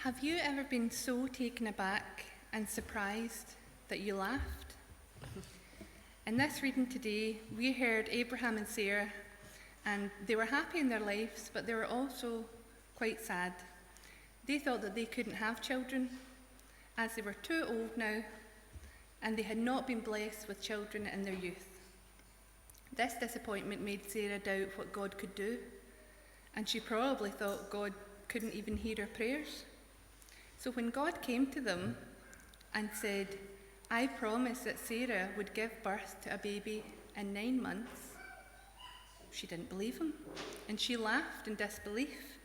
Have you ever been so taken aback and surprised that you laughed? In this reading today, we heard Abraham and Sarah, and they were happy in their lives, but they were also quite sad. They thought that they couldn't have children, as they were too old now, and they had not been blessed with children in their youth. This disappointment made Sarah doubt what God could do, and she probably thought God couldn't even hear her prayers. So when God came to them and said, "I promised that Sarah would give birth to a baby in 9 months," she didn't believe him, and she laughed in disbelief.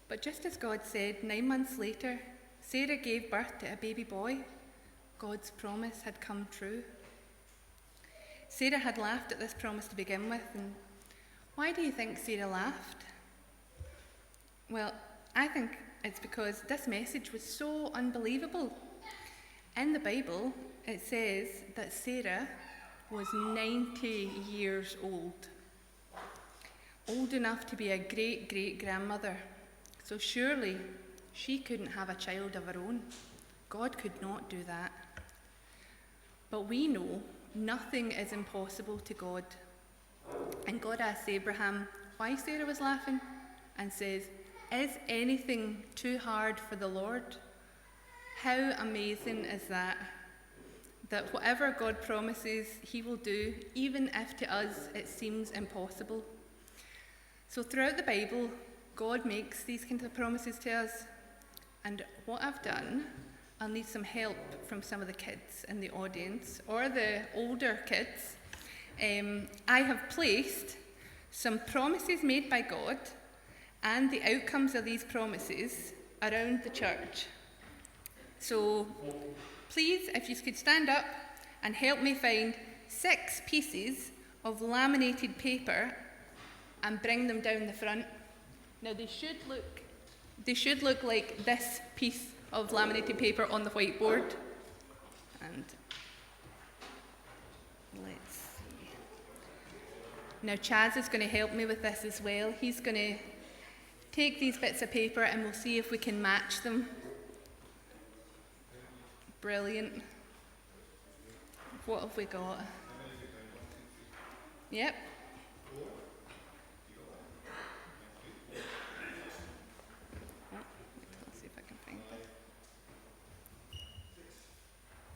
But just as God said, 9 months later, Sarah gave birth to a baby boy. God's promise had come true. Sarah had laughed at this promise to begin with, and why do you think Sarah laughed? Well, I think it's because this message was so unbelievable. In the Bible, it says that Sarah was 90 years old enough to be a great-great-grandmother. So surely she couldn't have a child of her own. God could not do that. But we know nothing is impossible to God. And God asked Abraham why Sarah was laughing and says, "Is anything too hard for the Lord?" How amazing is that? That whatever God promises, he will do, even if to us it seems impossible. So throughout the Bible, God makes these kinds of promises to us. And what I've done, I'll need some help from some of the kids in the audience, or the older kids. I have placed some promises made by God and the outcomes of these promises around the church. So please, if you could stand up and help me find 6 pieces of laminated paper and bring them down the front. Now they should look like this piece of laminated paper on the whiteboard. And let's see. Now Chaz is going to help me with this as well. He's going to take these bits of paper and we'll see if we can match them. Brilliant. What have we got? Yep. Let's see if I can find that.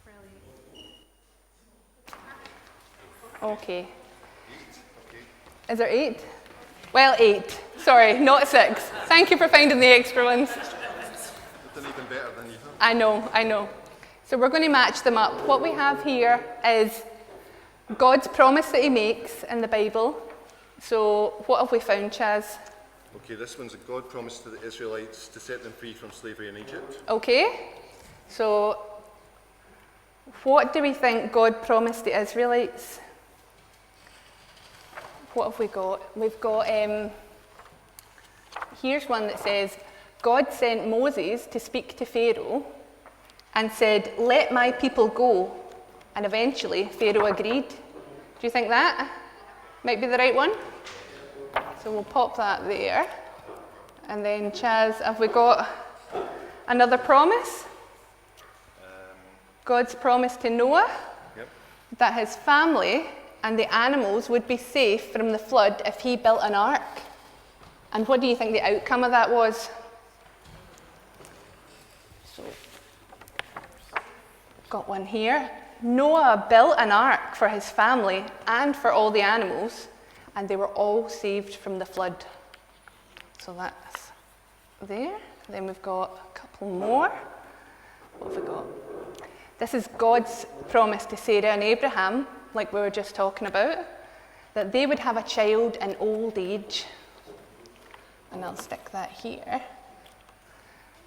Brilliant. Okay. Is there 8? Well, 8. Sorry, not 6. Thank you for finding the extra ones. They're even better than you thought. I know. So we're going to match them up. What we have here is God's promise that he makes in the Bible. So what have we found, Chaz? Okay, this one's a God promise to the Israelites to set them free from slavery in Egypt. Okay. So what do we think God promised the Israelites? What have we got? We've got, here's one that says, God sent Moses to speak to Pharaoh and said, "Let my people go." And eventually Pharaoh agreed. Do you think that might be the right one? So we'll pop that there. And then Chaz, have we got another promise? God's promise to Noah, that his family and the animals would be safe from the flood if he built an ark. And what do you think the outcome of that was? So, got one here. Noah built an ark for his family and for all the animals, and they were all saved from the flood. So that's there. Then we've got a couple more. What have we got? This is God's promise to Sarah and Abraham, like we were just talking about, that they would have a child in old age. And I'll stick that here.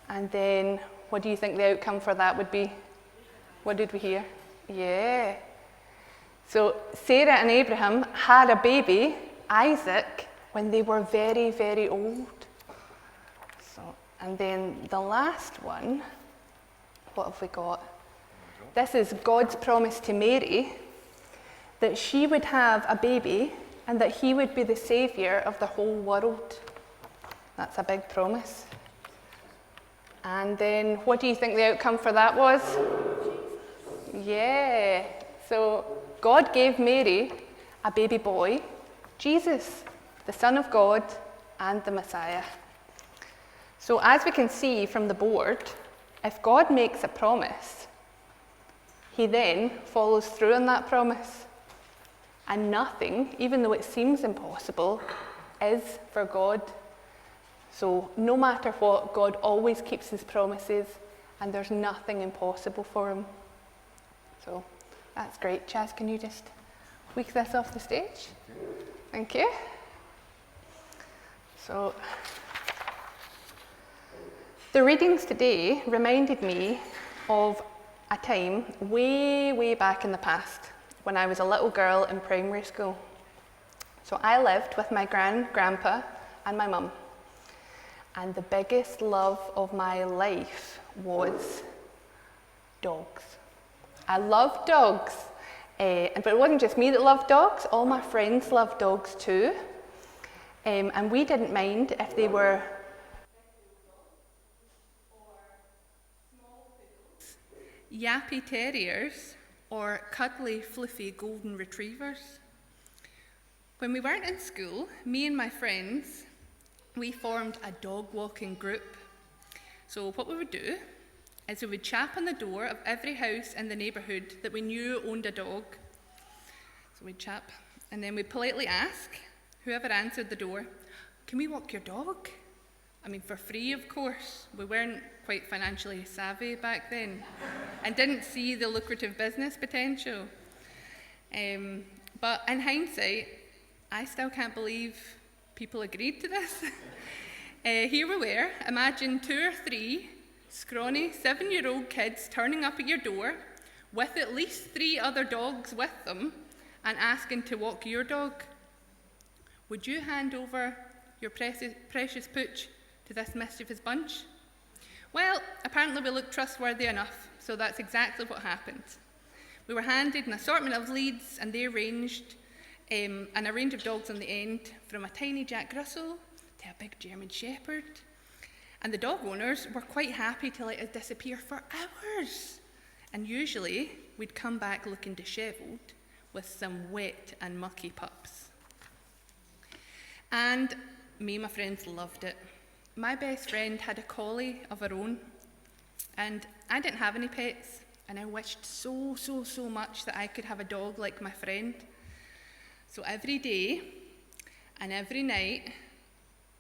And then, what do you think the outcome for that would be? What did we hear? Yeah. So Sarah and Abraham had a baby, Isaac, when they were very, very old. So, and then the last one, what have we got? This is God's promise to Mary, that she would have a baby and that he would be the saviour of the whole world. That's a big promise. And then what do you think the outcome for that was? Yeah. So God gave Mary a baby boy, Jesus, the Son of God and the Messiah. So as we can see from the board, if God makes a promise, he then follows through on that promise. And nothing, even though it seems impossible, is for God. So no matter what, God always keeps his promises, and there's nothing impossible for him. So that's great. Chaz, can you just weak this off the stage? Thank you. So the readings today reminded me of a time way, way back in the past when I was a little girl in primary school. So I lived with my grandpa and my mum. And the biggest love of my life was dogs. I loved dogs. But it wasn't just me that loved dogs, all my friends loved dogs too. And we didn't mind if they were yappy terriers or cuddly, fluffy golden retrievers. When we weren't in school, me and my friends, we formed a dog walking group. So what we would do is we would chap on the door of every house in the neighbourhood that we knew owned a dog. So we'd chap, and then we'd politely ask whoever answered the door, "Can we walk your dog?" I mean, for free, of course. We weren't quite financially savvy back then and didn't see the lucrative business potential. But in hindsight, I still can't believe people agreed to this. Here we were, imagine 2 or 3 scrawny 7-year-old kids turning up at your door with at least 3 other dogs with them and asking to walk your dog. Would you hand over your precious pooch to this mischievous bunch? Well, apparently we looked trustworthy enough, so that's exactly what happened. We were handed an assortment of leads, and they ranged and a range of dogs on the end, from a tiny Jack Russell to a big German Shepherd. And the dog owners were quite happy to let us disappear for hours. And usually we'd come back looking dishevelled with some wet and mucky pups. And me and my friends loved it. My best friend had a collie of her own, and I didn't have any pets, and I wished so much that I could have a dog like my friend. So every day and every night,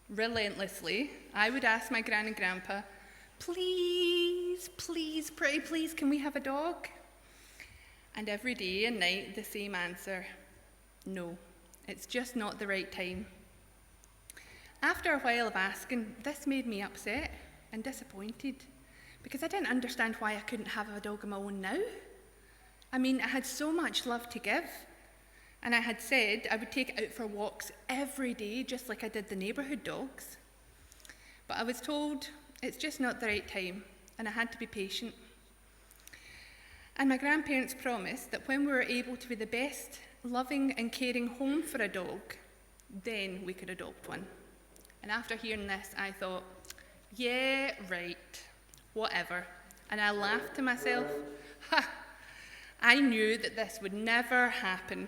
relentlessly, I would ask my gran and grandpa, please, pretty please, can we have a dog? And every day and night, the same answer, no, it's just not the right time. After a while of asking, this made me upset and disappointed because I didn't understand why I couldn't have a dog of my own now. I mean, I had so much love to give. And I had said I would take it out for walks every day, just like I did the neighbourhood dogs. But I was told it's just not the right time, and I had to be patient. And my grandparents promised that when we were able to be the best loving and caring home for a dog, then we could adopt one. And after hearing this, I thought, yeah, right, whatever. And I laughed to myself, I knew that this would never happen.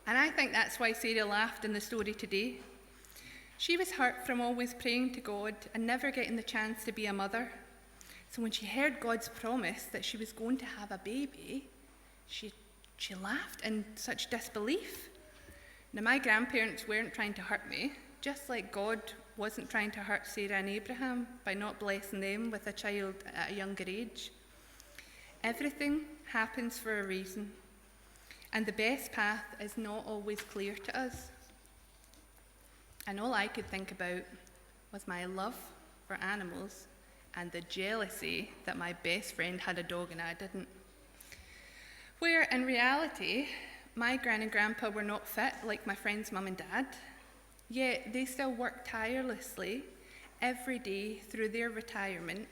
And I think that's why Sarah laughed in the story today. She was hurt from always praying to God and never getting the chance to be a mother. So when she heard God's promise that she was going to have a baby, she laughed in such disbelief. Now, my grandparents weren't trying to hurt me, just like God wasn't trying to hurt Sarah and Abraham by not blessing them with a child at a younger age. Everything happens for a reason. And the best path is not always clear to us. And all I could think about was my love for animals and the jealousy that my best friend had a dog and I didn't. Where in reality, my gran and grandpa were not fit like my friend's mum and dad, yet they still worked tirelessly every day through their retirement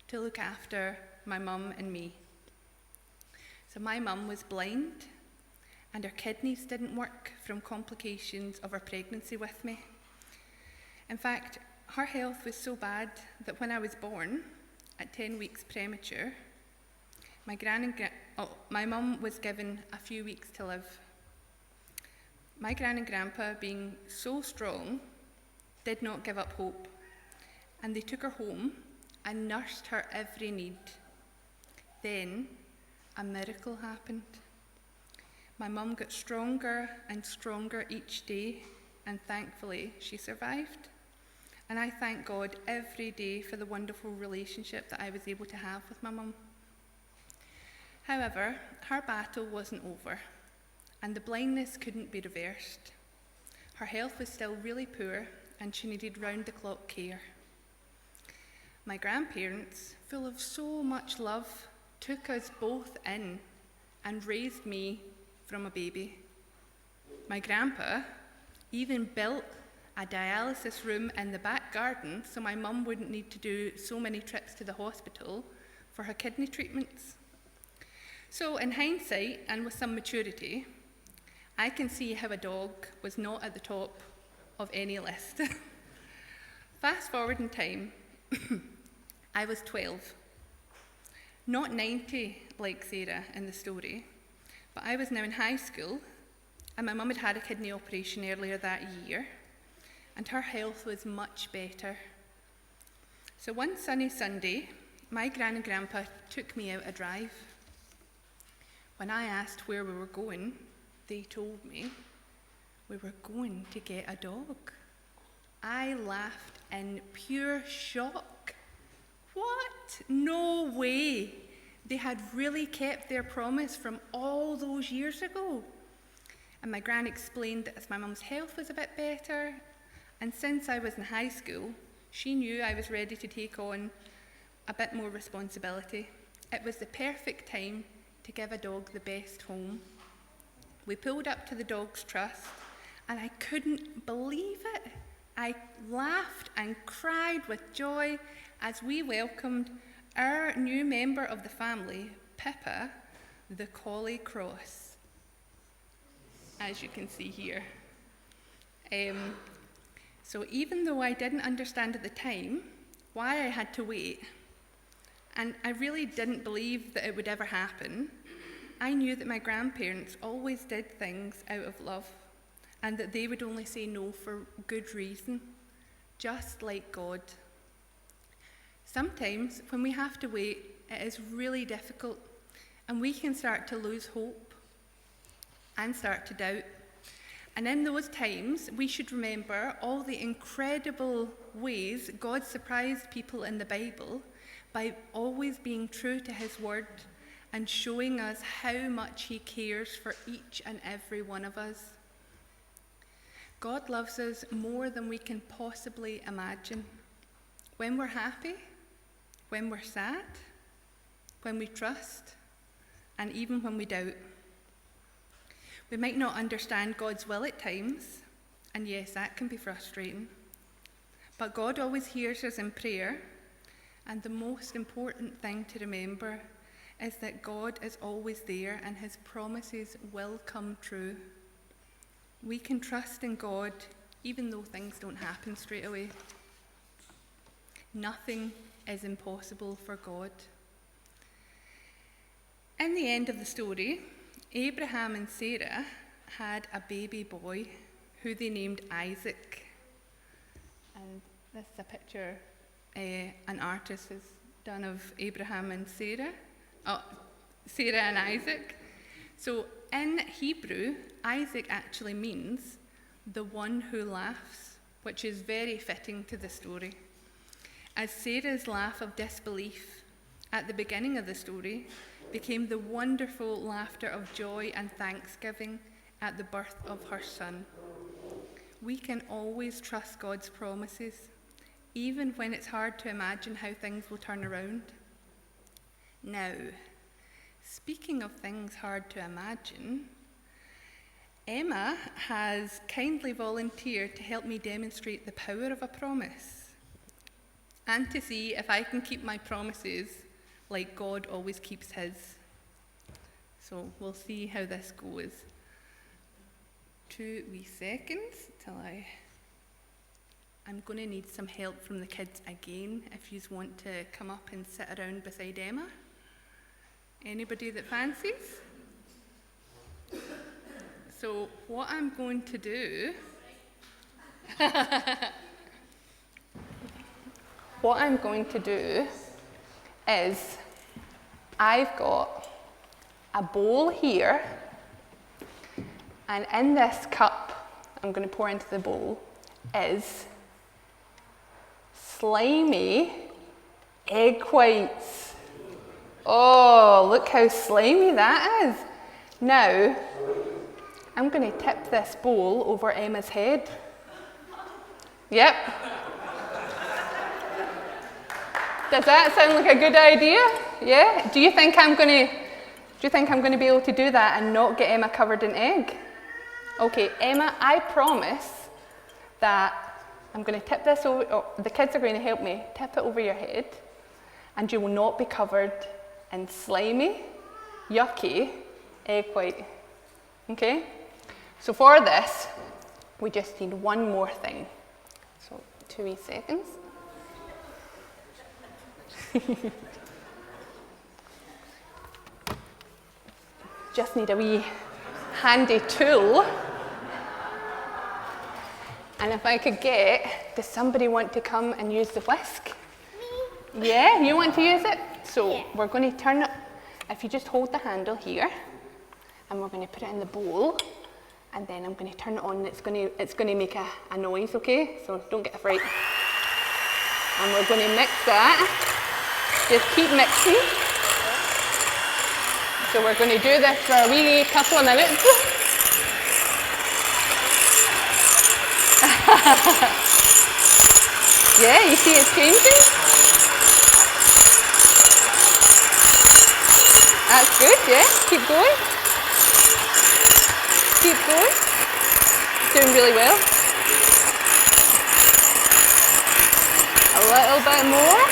to look after my mum and me. So my mum was blind, and her kidneys didn't work from complications of her pregnancy with me. In fact, Her health was so bad that when I was born, at 10 weeks premature, my mum was given a few weeks to live. My gran and grandpa, being so strong, did not give up hope, and they took her home and nursed her every need. Then a miracle happened. My mum got stronger and stronger each day, and thankfully she survived. And I thank God every day for the wonderful relationship that I was able to have with my mum. However, her battle wasn't over, and the blindness couldn't be reversed. Her health was still really poor, and she needed round-the-clock care. My grandparents, full of so much love, took us both in and raised me from a baby. My grandpa even built a dialysis room in the back garden so my mum wouldn't need to do so many trips to the hospital for her kidney treatments. So in hindsight, and with some maturity, I can see how a dog was not at the top of any list. Fast forward in time, I was 12. Not 90 like Sarah in the story, but I was now in high school, and my mum had had a kidney operation earlier that year, and her health was much better. So one sunny Sunday, my gran and grandpa took me out a drive. When I asked where we were going, they told me we were going to get a dog. I laughed in pure shock. What? No way! They had really kept their promise from all those years ago. And my gran explained that as my mum's health was a bit better, and since I was in high school, she knew I was ready to take on a bit more responsibility. It was the perfect time to give a dog the best home. We pulled up to the dog's trust, and I couldn't believe it. I laughed and cried with joy as we welcomed our new member of the family, Pippa, the Collie Cross, as you can see here. So even though I didn't understand at the time why I had to wait, and I really didn't believe that it would ever happen, I knew that my grandparents always did things out of love, and that they would only say no for good reason, just like God. Sometimes when we have to wait, it is really difficult, and we can start to lose hope and start to doubt. And in those times, we should remember all the incredible ways God surprised people in the Bible by always being true to his word and showing us how much he cares for each and every one of us. God loves us more than we can possibly imagine. When we're happy, when we're sad, when we trust, and even when we doubt. We might not understand God's will at times, and yes, that can be frustrating. But God always hears us in prayer, and the most important thing to remember is that God is always there and his promises will come true. We can trust in God even though things don't happen straight away. Nothing is impossible for God. In the end of the story, Abraham and Sarah had a baby boy who they named Isaac. And this is a picture an artist has done of Abraham and Sarah. Sarah and Isaac. So in Hebrew, Isaac actually means the one who laughs, which is very fitting to the story. As Sarah's laugh of disbelief at the beginning of the story became the wonderful laughter of joy and thanksgiving at the birth of her son. We can always trust God's promises, even when it's hard to imagine how things will turn around. Now, speaking of things hard to imagine, Emma has kindly volunteered to help me demonstrate the power of a promise and to see if I can keep my promises like God always keeps his. So we'll see how this goes. 2 wee seconds till I I'm going to need some help from the kids again if you want to come up and sit around beside Emma. Anybody that fancies? So what I'm going to do is I've got a bowl here, and in this cup I'm going to pour into the bowl is slimy egg whites. Oh, look how slimy that is. Now, I'm going to tip this bowl over Emma's head. Yep. Does that sound like a good idea? Yeah? Do you think I'm going to be able to do that and not get Emma covered in egg? Okay, Emma, I promise that I'm going to tip this over, the kids are going to help me tip it over your head, and you will not be covered in slimy, yucky egg white. Okay? So for this, we just need one more thing. So 2 wee seconds. Just need a wee handy tool. And if I could get, does somebody want to come and use the whisk? Me. Yeah, you want to use it? So Yeah. we're going to turn it, if you just hold the handle here, and we're going to put it in the bowl, and then I'm going to turn it on, and it's going to make a noise, okay? So don't get afraid. And we're going to mix that. Just keep mixing. So we're going to do this for a wee couple of minutes. Yeah, you see it's changing? That's good, yeah. Keep going. Keep going. Doing really well. A little bit more.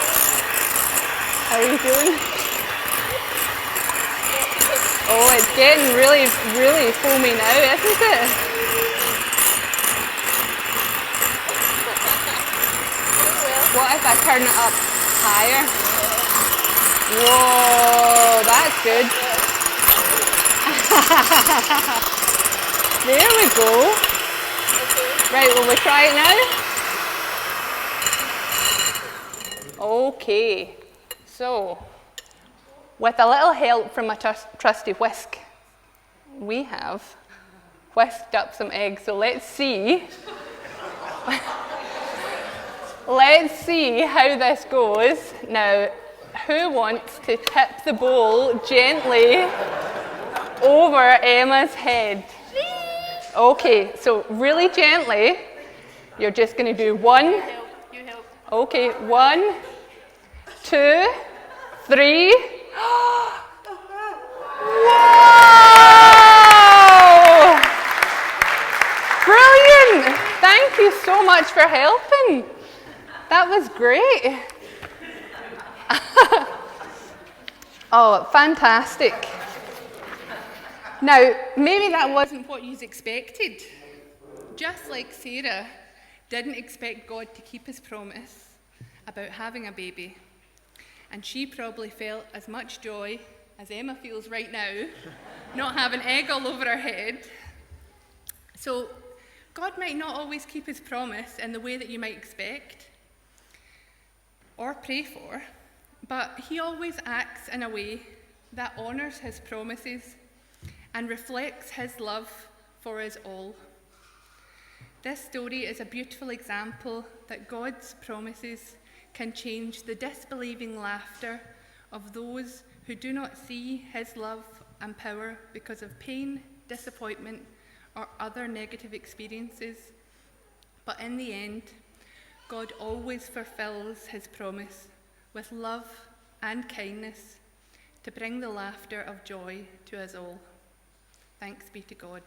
How are you doing? Oh, it's getting really, really foamy now, isn't it? What if I turn it up higher? Whoa, that's good. There we go. Right, will we try it now? Okay, so with a little help from my trusty whisk, we have whisked up some eggs. So let's see. Let's see how this goes. Now, who wants to tip the bowl gently over Emma's head? Okay, so really gently, you're just going to do one. You help. Okay, 1, 2, 3. Wow! Brilliant! Thank you so much for helping. That was great. Oh, fantastic. Now, maybe that wasn't what you expected. Just like Sarah didn't expect God to keep his promise about having a baby. And she probably felt as much joy as Emma feels right now, not having egg all over her head. So, God might not always keep his promise in the way that you might expect or pray for, but he always acts in a way that honours his promises and reflects his love for us all. This story is a beautiful example that God's promises can change the disbelieving laughter of those who do not see his love and power because of pain, disappointment, or other negative experiences. But in the end, God always fulfills his promise with love and kindness to bring the laughter of joy to us all. Thanks be to God.